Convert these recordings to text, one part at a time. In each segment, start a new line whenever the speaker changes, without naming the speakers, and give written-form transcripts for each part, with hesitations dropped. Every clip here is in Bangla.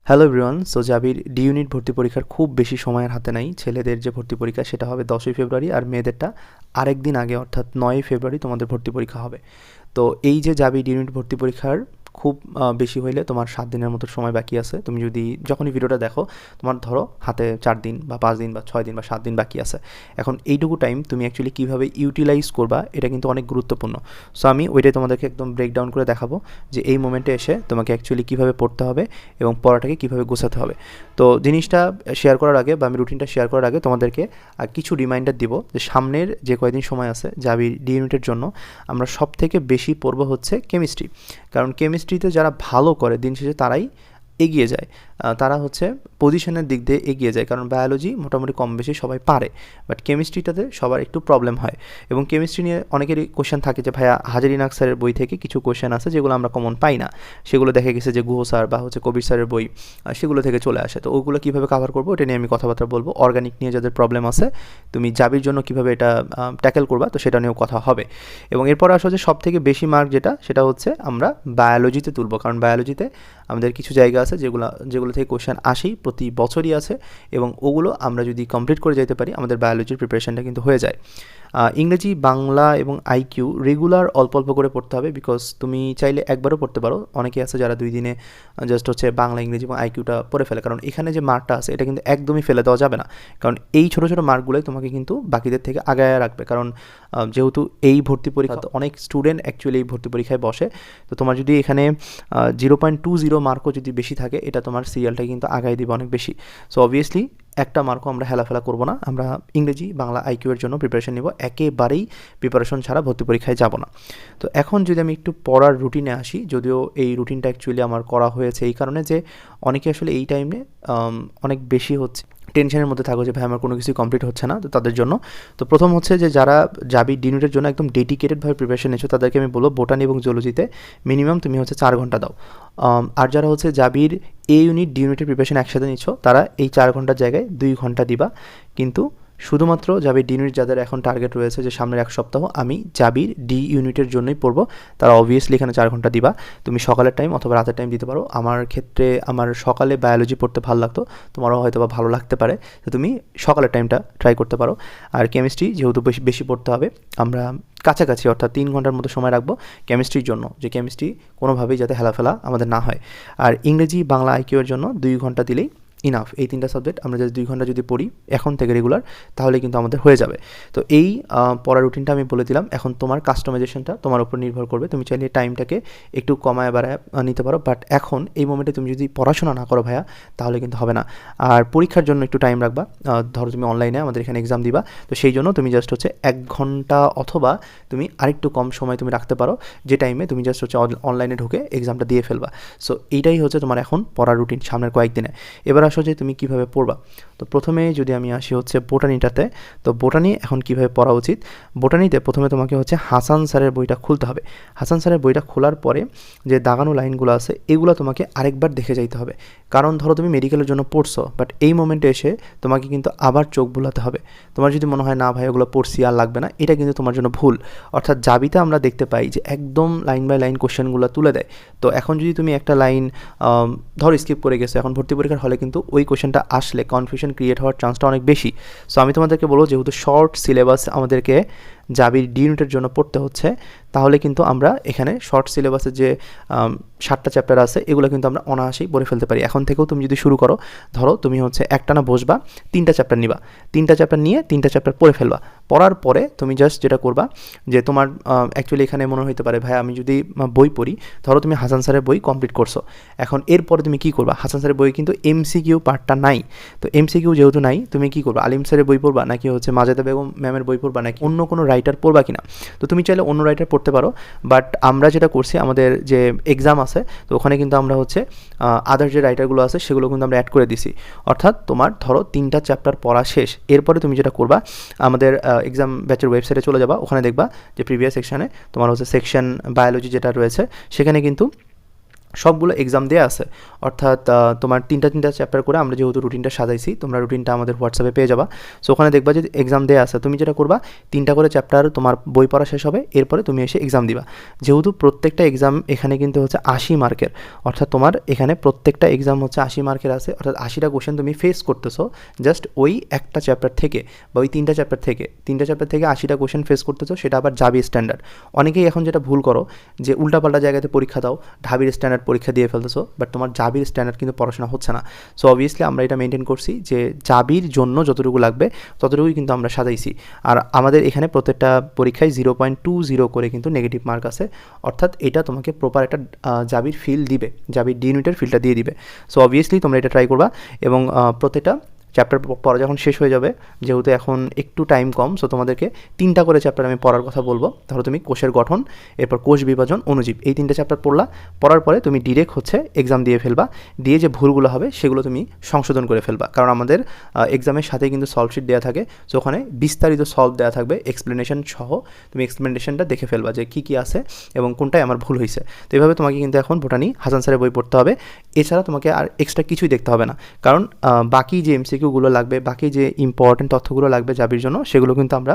Hello everyone. সো জাবির ডি ইউনিট ভর্তি পরীক্ষার খুব বেশি সময়ের হাতে নাই। ছেলেদের যে ভর্তি পরীক্ষা সেটা হবে 10ই ফেব্রুয়ারি, আর মেয়েদেরটা আরেক দিন আগে অর্থাৎ 9ই ফেব্রুয়ারি তোমাদের ভর্তি পরীক্ষা হবে। তো এই যে জাবি ডি ইউনিট ভর্তি পরীক্ষার খুব বেশি হইলে তোমার 7 দিনের মতো সময় বাকি আছে। তুমি যদি যখনই ভিডিওটা দেখো তোমার ধরো হাতে 4 দিন বা 5 দিন বা 6 দিন বা 7 দিন বাকি আছে। এখন এইটুকু টাইম তুমি অ্যাকচুয়ালি কীভাবে ইউটিলাইজ করবা এটা কিন্তু অনেক গুরুত্বপূর্ণ। সো আমি ওইটাই তোমাদেরকে একদম ব্রেকডাউন করে দেখাবো যে এই মোমেন্টে এসে তোমাকে অ্যাকচুয়ালি কীভাবে পড়তে হবে এবং পড়াটাকে কীভাবে গোছাতে হবে। তো জিনিসটা শেয়ার করার আগে বা আমি রুটিনটা শেয়ার করার আগে তোমাদেরকে কিছু রিমাইন্ডার দিব যে সামনের যে কয়েকদিন সময় আছে জাবি ডি ইউনিটের জন্য আমরা সব থেকে বেশি পড়বো হচ্ছে কেমিস্ট্রি। কারণ কেমিস্ট্রিতে যারা ভালো করে দিন শেষে তারাই এগিয়ে যায়, তারা হচ্ছে পজিশনের দিক দিয়ে এগিয়ে যায়। কারণ বায়োলজি মোটামুটি কম বেশি সবাই পারে, বাট কেমিস্ট্রিটাতে সবার একটু প্রবলেম হয়। এবং কেমিস্ট্রি নিয়ে অনেকেরই কোয়েশ্চেন থাকে যে ভাইয়া হাজারিনাগ স্যারের বই থেকে কিছু কোয়েশ্চেন আছে যেগুলো আমরা কমন পাই না, সেগুলো দেখা গেছে যে গুহ স্যার বা হচ্ছে কবির স্যারের বই সেগুলো থেকে চলে আসে। তো ওগুলো কীভাবে কভার করবো এটা নিয়ে আমি কথাবার্তা বলবো। অর্গানিক নিয়ে যাদের প্রবলেম আছে তুমি জাবির জন্য কীভাবে এটা ট্যাকেল করবা তো সেটা নিয়েও কথা হবে। এবং এরপর আসলে যে সব থেকে বেশি মার্ক যেটা সেটা হচ্ছে আমরা বায়োলজিতে তুলবো। কারণ বায়োলজিতে আমাদের কিছু জায়গা আছে যেগুলো থেকে কোয়েশ্চেন আসেই প্রতি বছরই আছে, এবং ওগুলো আমরা যদি কমপ্লিট করে যেতে পারি আমাদের বায়োলজির প্রিপারেশনটা কিন্তু হয়ে যায়। ইংরেজি, বাংলা এবং আইকিউ রেগুলার অল্প অল্প করে পড়তে হবে, বিকজ তুমি চাইলে একবারও পড়তে পারো। অনেকে আছে যারা 2 দিনে জাস্ট হচ্ছে বাংলা, ইংরেজি এবং আইকিউটা পড়ে ফেলে। কারণ এখানে যে মার্কটা আছে এটা কিন্তু একদমই ফেলে দেওয়া যাবে না, কারণ এই ছোটো ছোটো মার্কগুলোই তোমাকে কিন্তু বাকিদের থেকে আগায় রাখবে। কারণ যেহেতু এই ভর্তি পরীক্ষা অনেক স্টুডেন্ট অ্যাকচুয়ালি এই ভর্তি পরীক্ষায় বসে, তো তোমার যদি এখানে 0.20 মার্কও যদি বেশি থাকে এটা তোমার সিরিয়ালটাকে কিন্তু আগায় দিবে অনেক বেশি। সো অবভিয়াসলি একটা মার্কও আমরা হেলাফেলা করবো না, আমরা ইংরেজি, বাংলা, আইকিউ এর জন্য প্রিপারেশন নিব, একেবারেই প্রিপারেশন ছাড়া ভর্তি পরীক্ষায় যাব না। তো এখন যদি আমি একটু পড়ার রুটিনে আসি, যদিও এই রুটিনটা অ্যাকচুয়ালি আমার করা হয়েছে এই কারণে যে অনেকে আসলে এই টাইমে অনেক বেশি হচ্ছে টেনশনের মধ্যে থাকো যে ভাই আমার কোনো কিছুই কমপ্লিট হচ্ছে না, তো তাদের জন্য তো প্রথম হচ্ছে যে যারা জাবি ডি ইউনিটের জন্য একদম ডেডিকেটেডভাবে প্রিপারেশন নিচ্ছ তাদেরকে আমি বলবো বোটানি এবং জুলজিতে মিনিমাম তুমি হচ্ছে 4 ঘন্টা দাও। আর যারা হচ্ছে জাবির এ ইউনিট, ডি ইউনিটের প্রিপারেশন একসাথে নিচ্ছ তারা এই 4 ঘন্টার জায়গায় 2 ঘন্টা দিবা। কিন্তু শুধুমাত্র জাবির ডি ইউনিট যাদের এখন টার্গেট রয়েছে যে সামনের 1 সপ্তাহ আমি জাবির ডি ইউনিটের জন্যই পড়বো, তারা অবভিয়াসলি এখানে 4 ঘন্টা দিবা। তুমি সকালের টাইম অথবা রাতের টাইম দিতে পারো। আমার ক্ষেত্রে আমার সকালে বায়োলজি পড়তে ভালো লাগতো, তোমারও হয়তো বা ভালো লাগতে পারে, তো তুমি সকালের টাইমটা ট্রাই করতে পারো। আর কেমিস্ট্রি যেহেতু বেশি বেশি পড়তে হবে, আমরা কাছাকাছি অর্থাৎ 3 ঘন্টার মতো সময় রাখবো কেমিস্ট্রির জন্য, যে কেমিস্ট্রি কোনোভাবেই যাতে হেলাফেলা আমাদের না হয়। আর ইংরেজি, বাংলা, আইকিউ এর জন্য 2 ঘন্টা দিলেই ইনাফ। এই 3টা সাবজেক্ট আমরা যদি 2 ঘন্টা যদি পড়ি এখন থেকে রেগুলার, তাহলে কিন্তু আমাদের হয়ে যাবে। তো এই পড়ার রুটিনটা আমি বলে দিলাম। এখন তোমার কাস্টমাইজেশনটা তোমার উপর নির্ভর করবে, তুমি চাইলে টাইমটাকে একটু কমায় বাড়ায় নিতে পারো, বাট এখন এই মোমেন্টে তুমি যদি পড়াশোনা না করো ভাইয়া তাহলে কিন্তু হবে না। আর পরীক্ষার জন্য একটু টাইম রাখবা। ধরো তুমি অনলাইনে আমাদের এখানে এক্সাম দিবা, তো সেই জন্য তুমি জাস্ট হচ্ছে 1 ঘন্টা অথবা তুমি আরেকটু কম সময় তুমি রাখতে পারো, যে টাইমে তুমি জাস্ট হচ্ছে অনলাইনে ঢুকে এক্সামটা দিয়ে ফেলবা। সো এইটাই হচ্ছে তোমার এখন পড়ার রুটিন সামনের কয়েকদিনে। এবার আসো যে তুমি কীভাবে পড়বা। তো প্রথমে যদি আমি আসি হচ্ছে বোটানিটাতে, তো বোটানি এখন কীভাবে পড়া উচিত। বোটানিতে প্রথমে তোমাকে হচ্ছে হাসান স্যারের বইটা খুলতে হবে। হাসান স্যারের বইটা খোলার পরে যে দাগানো লাইনগুলো আছে এগুলো তোমাকে আরেকবার দেখে যাইতে হবে। কারণ ধরো তুমি মেডিকেলের জন্য পড়ছো, বাট এই মোমেন্টে এসে তোমাকে কিন্তু আবার চোখ বুলাতে হবে। তোমার যদি মনে হয় না ভাই ওগুলো পড়ছি আর লাগবে না, এটা কিন্তু তোমার জন্য ভুল। অর্থাৎ জাবিতে আমরা দেখতে পাই যে একদম লাইন বাই লাইন কোশ্চেনগুলো তুলে দেয়। তো এখন যদি তুমি একটা লাইন ধরো স্কিপ করে গেছো, এখন ভর্তি পরীক্ষার হলে কিন্তু ওই কোশ্চেনটা আসলে কনফিউশন ক্রিয়েট হওয়ার চান্সটা অনেক বেশি। সো আমি তোমাদেরকে বলবো যেহেতু শর্ট সিলেবাস আমাদেরকে জাবির ডি ইউনিটের জন্য পড়তে হচ্ছে, তাহলে কিন্তু আমরা এখানে শর্ট সিলেবাসের যে 7টা চ্যাপ্টার আছে এগুলো কিন্তু আমরা অনায়াসেই পড়ে ফেলতে পারি। এখন থেকেও তুমি যদি শুরু করো, ধরো তুমি হচ্ছে একটানা বসবা, 3টা চ্যাপ্টার নিবা, 3টা চ্যাপ্টার নিয়ে 3টা চ্যাপ্টার পড়ে ফেলবা। পড়ার পরে তুমি জাস্ট যেটা করবা যে তোমার অ্যাকচুয়ালি এখানে মনে হতে পারে ভাই আমি যদি বই পড়ি, ধরো তুমি হাসান স্যারের বই কমপ্লিট করছো, এখন এরপরে তুমি কী করবা, হাসান স্যারের বই কিন্তু এমসিকিউ পার্টটা নাই। তো এমসিকিউ যেহেতু নাই, তুমি কী করবা, আলিম স্যারের বই পড়বা নাকি হচ্ছে মাজেদা বেগম ম্যামের বই পড়বা নাকি অন্য কোনো রাইটার পড়বা কিনা। তো তুমি চাইলে অন্য রাইটার পড়তে পারো, বাট আমরা যেটা করছি আমাদের যে এক্সাম আছে তো ওখানে কিন্তু আমরা হচ্ছে আদার যে রাইটারগুলো আছে সেগুলো কিন্তু আমরা অ্যাড করে দিছি। অর্থাৎ তোমার ধরো 3টা চ্যাপ্টার পড়া শেষ, এরপরে তুমি যেটা করবা আমাদের এক্সাম ব্যাচের ওয়েবসাইটে চলে যাবা, ওখানে দেখবা যে প্রিভিয়াস সেকশানে তোমার হচ্ছে সেকশন বায়োলজি যেটা রয়েছে সেখানে কিন্তু সবগুলো এক্সাম দেওয়া আছে, অর্থাৎ তোমার তিনটা চ্যাপ্টার করে আমরা যেহেতু রুটিনটা সাজাইছি, তোমরা রুটিনটা আমাদের হোয়াটসঅ্যাপে পেয়ে যাবা। সো ওখানে দেখবা যে এক্সাম দেওয়া আছে, তুমি যেটা করবা 3টা করে চ্যাপ্টার তোমার বই পড়া শেষ হবে, এরপরে তুমি এসে এক্সাম দিবা। যেহেতু প্রত্যেকটা এক্সাম এখানে কিন্তু হচ্ছে 80 মার্কের, অর্থাৎ তোমার এখানে প্রত্যেকটা এক্সাম হচ্ছে 80 মার্কের আছে, অর্থাৎ 80টা কোশ্চেন তুমি ফেস করতেছো জাস্ট ওই একটা চ্যাপ্টার থেকে বা ওই 3টা চ্যাপ্টার থেকে 80টা কোশ্চেন ফেস করতেছো, সেটা আবার ঢাবি স্ট্যান্ডার্ড। অনেকেই এখন যেটা ভুল করো যে উল্টাপাল্টা জায়গাতে পরীক্ষা দাও, ঢাবির স্ট্যান্ডার্ড পরীক্ষা দিয়ে ফেলতেছো, বাট তোমার জাবির স্ট্যান্ডার্ড কিন্তু পড়াশোনা হচ্ছে না। সো অবভিয়াসলি আমরা এটা মেনটেন করছি যে জাবির জন্য যতটুকু লাগবে ততটুকুই কিন্তু আমরা সাজাইছি। আর আমাদের এখানে প্রত্যেকটা পরীক্ষায় 0.20 করে কিন্তু নেগেটিভ মার্ক আছে, অর্থাৎ এটা তোমাকে প্রপার একটা জাবির ফিল দিবে, জাবির ডি ইউনিটের ফিলটা দিয়ে দিবে। সো অবভিয়াসলি তোমরা এটা ট্রাই করবা, এবং প্রত্যেকটা চ্যাপ্টার পড়া যখন শেষ হয়ে যাবে, যেহেতু এখন একটু টাইম কম, সো তোমাদেরকে 3টা করে চ্যাপ্টার আমি পড়ার কথা বলবো। তাহলে তুমি কোষের গঠন, এরপর কোষ বিভাজন, অণুজীব, এই 3টে চ্যাপ্টার পড়ার পরে তুমি ডিরেক্ট হচ্ছে এক্সাম দিয়ে ফেলবা। দিয়ে যে ভুলগুলো হবে সেগুলো তুমি সংশোধন করে ফেলবা, কারণ আমাদের এক্সামের সাথে কিন্তু সলভ শিট দেওয়া থাকে। সো ওখানে বিস্তারিত সলভ দেওয়া থাকবে এক্সপ্লেনেশন সহ, তুমি এক্সপ্লেনেশনটা দেখে ফেলবা যে কী কী আছে এবং কোনটায় আমার ভুল হয়েছে। তো এইভাবে তোমাকে কিন্তু এখন বোটানি হাসান স্যারের বই পড়তে হবে, এছাড়া তোমাকে আর এক্সট্রা কিছুই দেখতে হবে না, কারণ বাকি যে এমসিকিউগুলো লাগবে, বাকি যে ইম্পর্টেন্ট তথ্যগুলো লাগবে জাবির জন্য, সেগুলো কিন্তু আমরা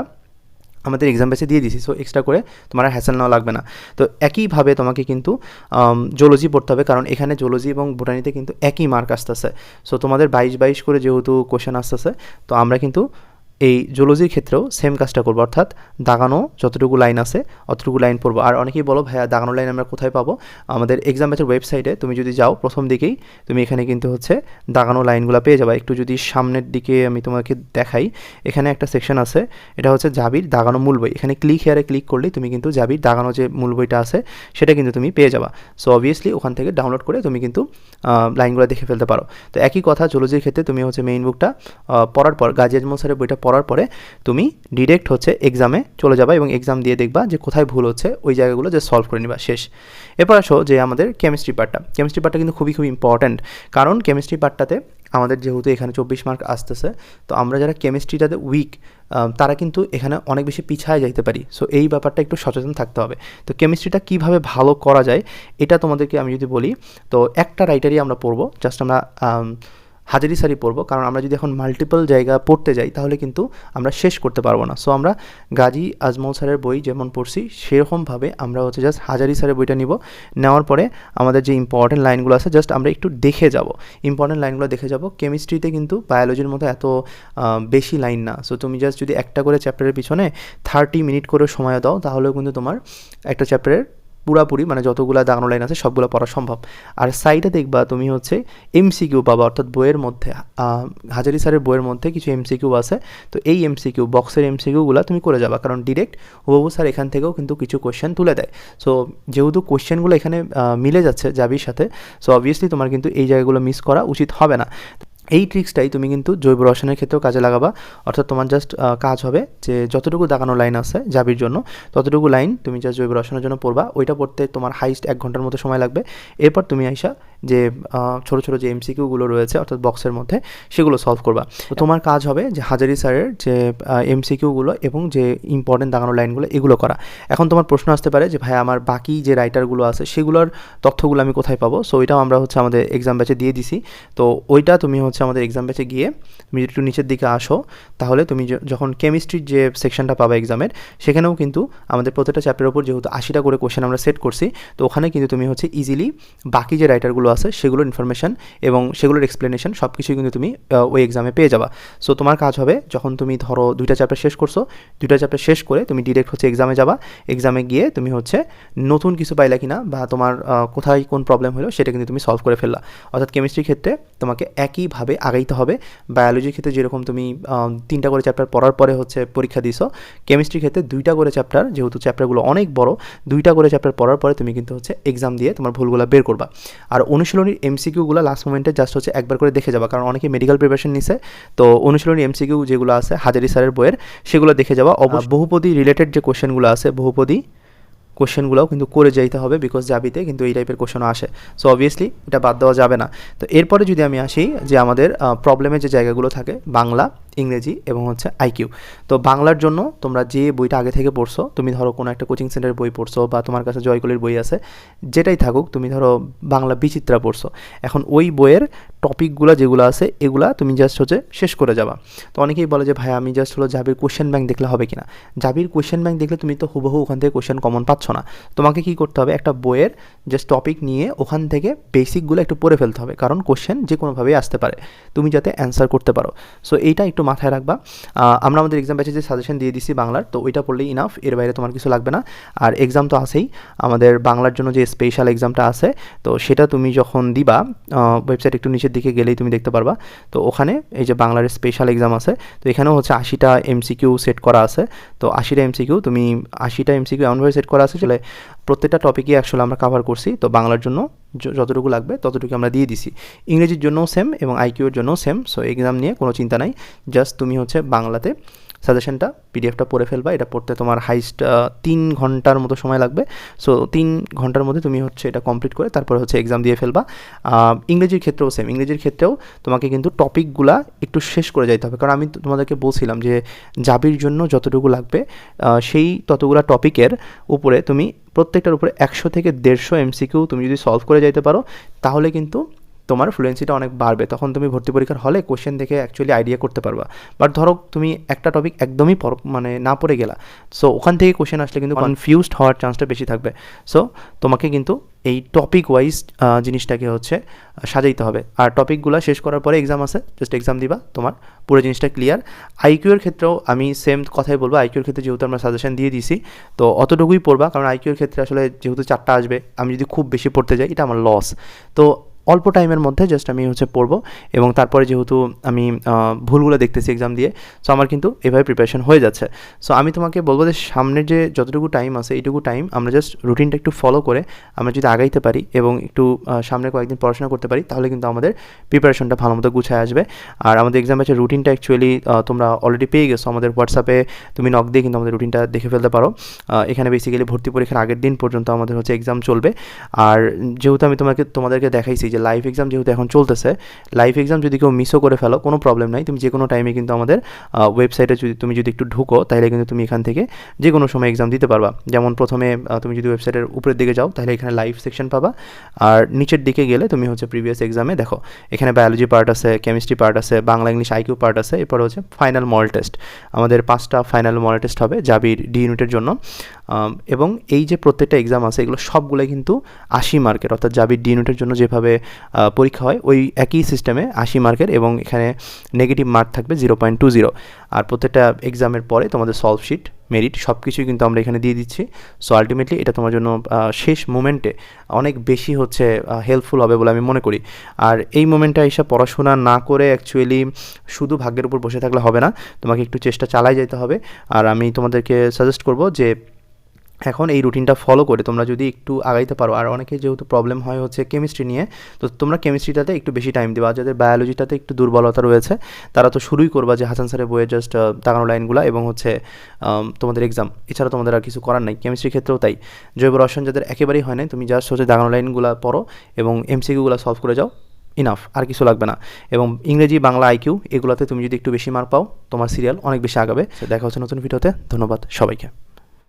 আমাদের এক্সাম ব্যাচে দিয়ে দিছি। সো এক্সট্রা করে তোমার আর হ্যাসেল নেওয়া লাগবে না। তো একইভাবে তোমাকে কিন্তু জুলজি পড়তে হবে, কারণ এখানে জুলজি এবং বোটানিতে কিন্তু একই মার্ক আসতেছে। সো তোমাদের 22 করে যেহেতু কোশ্চেন আসতেছে, তো আমরা কিন্তু এই জুলজির ক্ষেত্রেও সেম কাজটা করবো, অর্থাৎ দাগানো যতটুকু লাইন আছে অতটুকু লাইন পড়বো। আর অনেকেই বলো ভাইয়া দাগানো লাইন আমরা কোথায় পাবো? আমাদের এক্সাম ব্যাচের ওয়েবসাইটে তুমি যদি যাও প্রথম দিকেই তুমি এখানে কিন্তু হচ্ছে দাগানো লাইনগুলো পেয়ে যাবে। একটু যদি সামনের দিকে আমি তোমাকে দেখাই, এখানে একটা সেকশন আছে, এটা হচ্ছে জাবির দাগানো মূল বই। এখানে হেয়ারে ক্লিক করলেই তুমি কিন্তু জাবির দাগানো যে মূল বইটা আছে সেটা কিন্তু তুমি পেয়ে যাবা। সো অবভিয়াসলি ওখান থেকে ডাউনলোড করে তুমি কিন্তু লাইনগুলো দেখে ফেলতে পারো। তো একই কথা জুলজির ক্ষেত্রে তুমি হচ্ছে মেইন বুকটা পড়ার পর, গাজী আজমল স্যারের বইটা পড়ার পরে তুমি ডিরেক্ট হচ্ছে এক্সামে চলে যাবা এবং এক্সাম দিয়ে দেখবা যে কোথায় ভুল হচ্ছে, ওই জায়গাগুলো যে সলভ করে নিবা, শেষ। এরপর আসো যে আমাদের কেমিস্ট্রি পার্টটা কিন্তু খুবই ইম্পর্ট্যান্ট, কারণ কেমিস্ট্রি পার্টটাতে আমাদের যেহেতু এখানে 24 মার্ক আসতেছে, তো আমরা যারা কেমিস্ট্রিটাতে উইক তারা কিন্তু এখানে অনেক বেশি পিছায় যাইতে পারি। সো এই ব্যাপারটা একটু সচেতন থাকতে হবে। তো কেমিস্ট্রিটা কীভাবে ভালো করা যায় এটা তোমাদেরকে আমি যদি বলি, তো একটা রাইটারই আমরা পড়বো, জাস্ট আমরা হাজারি সারি পড়বো, কারণ আমরা যদি এখন মাল্টিপল জায়গা পড়তে যাই তাহলে কিন্তু আমরা শেষ করতে পারবো না। সো আমরা গাজী আজমল স্যারের বই যেমন পড়ছি সেরকমভাবে আমরা হচ্ছে জাস্ট হাজারি স্যারের বইটা নিব, নেওয়ার পরে আমাদের যে ইম্পর্টেন্ট লাইনগুলো আছে জাস্ট আমরা একটু দেখে যাব, ইম্পর্টেন্ট লাইনগুলো দেখে যাব। কেমিস্ট্রিতে কিন্তু বায়োলজির মতো এত বেশি লাইন না। সো তুমি জাস্ট যদি একটা করে চ্যাপ্টারের পিছনে 30 মিনিট করে সময় দাও, তাহলেও কিন্তু তোমার একটা চ্যাপ্টারের পুরাপুরি মানে যতগুলো দাগানো লাইন আছে সবগুলো পড়া সম্ভব। আর সাইডে দেখবা তুমি হচ্ছে এমসিকিউ পাবা, অর্থাৎ বইয়ের মধ্যে হাজারি স্যারের বইয়ের মধ্যে কিছু এমসিকিউ আছে। তো এই এমসিকিউ বক্সের এমসিকিউগুলো তুমি করে যাবা, কারণ ডিরেক্ট হুবহু স্যার এখান থেকেও কিন্তু কিছু কোশ্চেন তুলে দেয়। সো যেহেতু কোশ্চেনগুলো এখানে মিলে যাচ্ছে জাবির সাথে, সো অবভিয়াসলি তোমার কিন্তু এই জায়গাগুলো মিস করা উচিত হবে না। এই ট্রিক্সটাই তুমি কিন্তু জৈব রসায়নের ক্ষেত্রেও কাজে লাগাবা, অর্থাৎ তোমার জাস্ট কাজ হবে যে যতটুকু দাগানো লাইন আছে জাবির জন্য ততটুকু লাইন তুমি জাস্ট জৈব রসায়নের জন্য পড়বা, ওইটা পড়তে তোমার হাইস্ট 1 ঘন্টার মতো সময় লাগবে। এরপর তুমি আইসা যে ছোটো ছোটো যে এমসিকিউগুলো রয়েছে অর্থাৎ বক্সের মধ্যে সেগুলো সলভ করবা। তো তোমার কাজ হবে যে হাজারি স্যারের যে এমসিকিউগুলো এবং যে ইম্পর্টেন্ট দাগানো লাইনগুলো এগুলো করা। এখন তোমার প্রশ্ন আসতে পারে যে ভাই আমার বাকি যে রাইটারগুলো আছে সেগুলোর তথ্যগুলো আমি কোথায় পাবো? সো ওইটাও আমরা হচ্ছে আমাদের এক্সাম ব্যাচে দিয়ে দিছি। তো ওইটা তুমি হচ্ছে আমাদের এক্সাম ব্যাচে গিয়ে তুমি একটু নিচের দিকে আসো, তাহলে তুমি যখন কেমিস্ট্রির যে সেকশনটা পাবা এক্সামের, সেখানেও কিন্তু আমাদের প্রত্যেকটা চ্যাপ্টারের উপর যেহেতু 80টা করে কোশ্চেন আমরা সেট করছি, তো ওখানে কিন্তু তুমি হচ্ছে ইজিলি বাকি যে রাইটারগুলো আছে সেগুলোর ইনফরমেশন এবং সেগুলোর এক্সপ্লেনেশন সব কিছুই কিন্তু তুমি ওই এক্সামে পেয়ে যাবা। সো তোমার কাজ হবে যখন তুমি ধরো 2টা চ্যাপ্টার শেষ করছো, 2টা চ্যাপ্টার শেষ করে তুমি ডিরেক্ট হচ্ছে এক্সামে যাবা, এক্সামে গিয়ে তুমি হচ্ছে নতুন কিছু পাইলা কিনা বা তোমার কোথায় কোন প্রবলেম হলো সেটা কিন্তু তুমি সলভ করে ফেললা। অর্থাৎ কেমিস্ট্রির ক্ষেত্রে তোমাকে একইভাবে আগাইতে হবে। বায়োলজির ক্ষেত্রে যেরকম তুমি 3টা করে চ্যাপ্টার পড়ার পরে হচ্ছে পরীক্ষা দিছো, কেমিস্ট্রির ক্ষেত্রে 2টা করে চ্যাপ্টার, যেহেতু চ্যাপ্টারগুলো অনেক বড়, 2টা করে চ্যাপ্টার পড়ার পরে তুমি কিন্তু হচ্ছে এক্সাম দিয়ে তোমার ভুলগুলো বের করবা। আর অনুশীলনীর এমসিকিউগুলো লাস্ট মোমেন্টে জাস্ট হচ্ছে একবার করে দেখে যাবা, কারণ অনেকে মেডিকেল প্রিপারেশন নিছে, তো অনুশীলনী এমসিকিউ যেগুলো আছে হাজারি স্যারের বইয়ের সেগুলো দেখে যাবা। বহুপদী রিলেটেড যে কোশ্চেনগুলো আছে বহুপদী কোশ্চেনগুলোও কিন্তু করে যাইতে হবে, বিকজ জাবিতে কিন্তু এই টাইপের কোশ্চেনও আসে। সো অবভিয়াসলি এটা বাদ দেওয়া যাবে না। তো এরপরে যদি আমি আসি যে আমাদের প্রবলেমের যে জায়গাগুলো থাকে বাংলা ইংরেজি এবং হচ্ছে আইকিউ। তো বাংলার জন্য তোমরা যে বইটা আগে থেকে পড়ছো, তুমি ধরো কোনো একটা কোচিং সেন্টারের বই পড়ছো বা তোমার কাছে জয়কলির বই আছে, যেটাই থাকুক, তুমি ধরো বাংলা বিচিত্রা পড়ছো, এখন ওই বইয়ের টপিকগুলো যেগুলো আছে এগুলা তুমি জাস্ট হচ্ছে শেষ করে যাবা। তো অনেকেই বলে যে ভাই আমি জাস্ট হলো জাবির কোশ্চেন ব্যাংক দেখলে হবে কিনা। জাবির কোশ্চেন ব্যাংক দেখলে তুমি তো হুবহু ওখান থেকে কোশ্চেন কমন পাচ্ছ না। তোমাকে কী করতে হবে, একটা বইয়ের জাস্ট টপিক নিয়ে ওখান থেকে বেসিকগুলো একটু পড়ে ফেলতে হবে, কারণ কোশ্চেন যে কোনোভাবেই আসতে পারে, তুমি যাতে অ্যান্সার করতে পারো। সো এইটা একটু মাথায় রাখবা। আমরা আমাদের এক্সাম ব্যাচে যে সাজেশন দিয়ে দিচ্ছি বাংলার, তো ওইটা পড়লেই ইনাফ, এর বাইরে তোমার কিছু লাগবে না। আর এক্সাম তো আছেই, আমাদের বাংলার জন্য যে স্পেশাল এক্সামটা আছে, তো সেটা তুমি যখন দিবা, ওয়েবসাইট একটু নিচের দিকে গেলেই তুমি দেখতে পারবা। তো ওখানে এই যে বাংলার স্পেশাল এক্সাম আছে, তো এখানেও হচ্ছে 80টা এমসিকিউ সেট করা আছে। তো 80টা এমসিকিউ তুমি 80টা এমসিকিউ এমনভাবে সেট করা আছে চলে প্রত্যেকটা টপিকই আসলে আমরা কভার করছি। তো বাংলার জন্য যতটুকু লাগবে ততটুকু আমরা দিয়ে দিছি। ইংরেজির জন্যও সেম এবং আইকিউর জন্যও সেম। সো এক্সাম নিয়ে কোনো চিন্তা নাই, জাস্ট তুমি হচ্ছে বাংলাতে সাজেশনটা পিডিএফটা পড়ে ফেলবা। এটা পড়তে তোমার হাইস্ট 3 ঘন্টার মতো সময় লাগবে। সো 3 ঘন্টার মধ্যে তুমি হচ্ছে এটা কমপ্লিট করে তারপরে হচ্ছে এক্সাম দিয়ে ফেলবা। ইংরেজির ক্ষেত্রেও সেম, ইংরেজির ক্ষেত্রেও তোমাকে কিন্তু টপিকগুলা একটু শেষ করে যাইতে হবে, কারণ আমি তোমাদেরকে বলছিলাম যে জাবির জন্য যতটুকু লাগবে সেই ততগুলা টপিকের উপরে তুমি প্রত্যেকটার উপরে 100 থেকে 150 এমসিকিউ তুমি যদি সলভ করে যাইতে পারো, তাহলে কিন্তু তোমার ফ্লুয়েন্সিটা অনেক বাড়বে। তখন তুমি ভর্তি পরীক্ষার হলে কোশ্চেন দেখে অ্যাকচুয়ালি আইডিয়া করতে পারবা। বাট ধরো তুমি একটা টপিক একদমই মানে না পড়ে গেলা, সো ওখান থেকে কোশ্চেন আসলে কিন্তু কনফিউজড হওয়ার চান্সটা বেশি থাকবে। সো তোমাকে কিন্তু এই টপিক ওয়াইজ জিনিসটাকে হচ্ছে সাজাইতে হবে। আর টপিকগুলো শেষ করার পরে এক্সাম আছে, জাস্ট এক্সাম দিবা, তোমার পুরো জিনিসটা ক্লিয়ার। আইকিউর ক্ষেত্রেও আমি সেম কথাই বলবো। আইকিউর ক্ষেত্রে যেহেতু আমরা সাজেশন দিয়ে দিছি, তো অতটুকুই পড়বা, কারণ আইকিউর ক্ষেত্রে আসলে যেহেতু 4টা আসবে, আমি যদি খুব বেশি পড়তে যাই এটা আমার লস। তো অল্প টাইমের মধ্যে জাস্ট আমি হচ্ছে পড়বো, এবং তারপরে যেহেতু আমি ভুলগুলো দেখতেছি এক্সাম দিয়ে, সো আমার কিন্তু এভাবে প্রিপারেশন হয়ে যাচ্ছে। সো আমি তোমাকে বলবো যে সামনের যে যতটুকু টাইম আছে এইটুকু টাইম আমরা জাস্ট রুটিনটা একটু ফলো করে আমরা যদি আগাইতে পারি এবং একটু সামনে কয়েকদিন পড়াশোনা করতে পারি, তাহলে কিন্তু আমাদের প্রিপারেশনটা ভালো মতো গুছায় আসবে। আর আমাদের এক্সাম ব্যাচের রুটিনটা অ্যাকচুয়ালি তোমরা অলরেডি পেয়ে গেছো। আমাদের হোয়াটসঅ্যাপে তুমি নক দিয়ে কিন্তু আমাদের রুটিনটা দেখে ফেলতে পারো। এখানে বেসিক্যালি ভর্তি পরীক্ষার আগের দিন পর্যন্ত আমাদের হচ্ছে এক্সাম চলবে। আর যেহেতু আমি তোমাদেরকে দেখাইছি যে লাইভ এক্সাম যেহেতু এখন চলতেছে, লাইভ এক্সাম যদি কেউ মিসও করে ফেলো কোনো প্রবলেম নাই, তুমি যে কোনো টাইমে কিন্তু আমাদের ওয়েবসাইটে তুমি যদি একটু ঢুকো, তাহলে কিন্তু তুমি এখান থেকে যে কোনো সময় এক্সাম দিতে পারবা। যেমন প্রথমে তুমি যদি ওয়েবসাইটের উপরের দিকে যাও, তাহলে এখানে লাইভ সেকশন পাবা, আর নিচের দিকে গেলে তুমি হচ্ছে প্রিভিয়াস এক্সামে দেখো এখানে বায়োলজি পার্ট আছে, কেমিস্ট্রি পার্ট আছে, বাংলা ইংলিশ আইকিউ পার্ট আছে, এরপর হচ্ছে ফাইনাল মডেল টেস্ট। আমাদের 5টা ফাইনাল মডেল টেস্ট হবে জাবির ডি ইউনিটের জন্য। এবং এই যে প্রত্যেকটা এক্সাম আছে এগুলো সবগুলোই কিন্তু 80 মার্কের, অর্থাৎ জাবির ডি ইউনিটের জন্য যেভাবে পরীক্ষা হয় ওই একই সিস্টেমে 80 মার্কের, এবং এখানে নেগেটিভ মার্ক থাকবে 0.20। আর প্রত্যেকটা এক্সামের পরে তোমাদের সলভ শিট, মেরিট সব কিছুই কিন্তু আমরা এখানে দিয়ে দিচ্ছি। সো আলটিমেটলি এটা তোমার জন্য শেষ মোমেন্টে অনেক বেশি হচ্ছে হেল্পফুল হবে বলে আমি মনে করি। আর এই মোমেন্টে এসে পড়াশোনা না করে অ্যাকচুয়ালি শুধু ভাগ্যের উপর বসে থাকলে হবে না, তোমাকে একটু চেষ্টা চালাই যেতে হবে। আর আমি তোমাদেরকে সাজেস্ট করব যে এখন এই রুটিনটা ফলো করে তোমরা যদি একটু আগাইতে পারো, আর অনেকে যেহেতু প্রবলেম হয় হচ্ছে কেমিস্ট্রি নিয়ে, তো তোমরা কেমিস্ট্রিটাতে একটু বেশি টাইম দেবা। যাদের বায়োলজিটাতে একটু দুর্বলতা রয়েছে তারা তো শুরুই করবা যে হাসান স্যারের বইয়ে জাস্ট দাগানো লাইনগুলো এবং হচ্ছে তোমাদের এক্সাম, এছাড়া তোমাদের আর কিছু করার নাই। কেমিস্ট্রির ক্ষেত্রেও তাই, জৈব রসায়ন যাদের একেবারেই হয় না, তুমি জাস্ট হচ্ছে দাগানো লাইনগুলো পড়ো এবং এমসিকিউগুলো সলভ করে যাও, ইনাফ, আর কিছু লাগবে না। এবং ইংরেজি বাংলা আইকিউ এগুলোতে তুমি যদি একটু বেশি মার্ক পাও, তোমার সিরিয়াল অনেক বেশি আগাবে। দেখা হচ্ছে নতুন ভিডিওতে। ধন্যবাদ সবাইকে।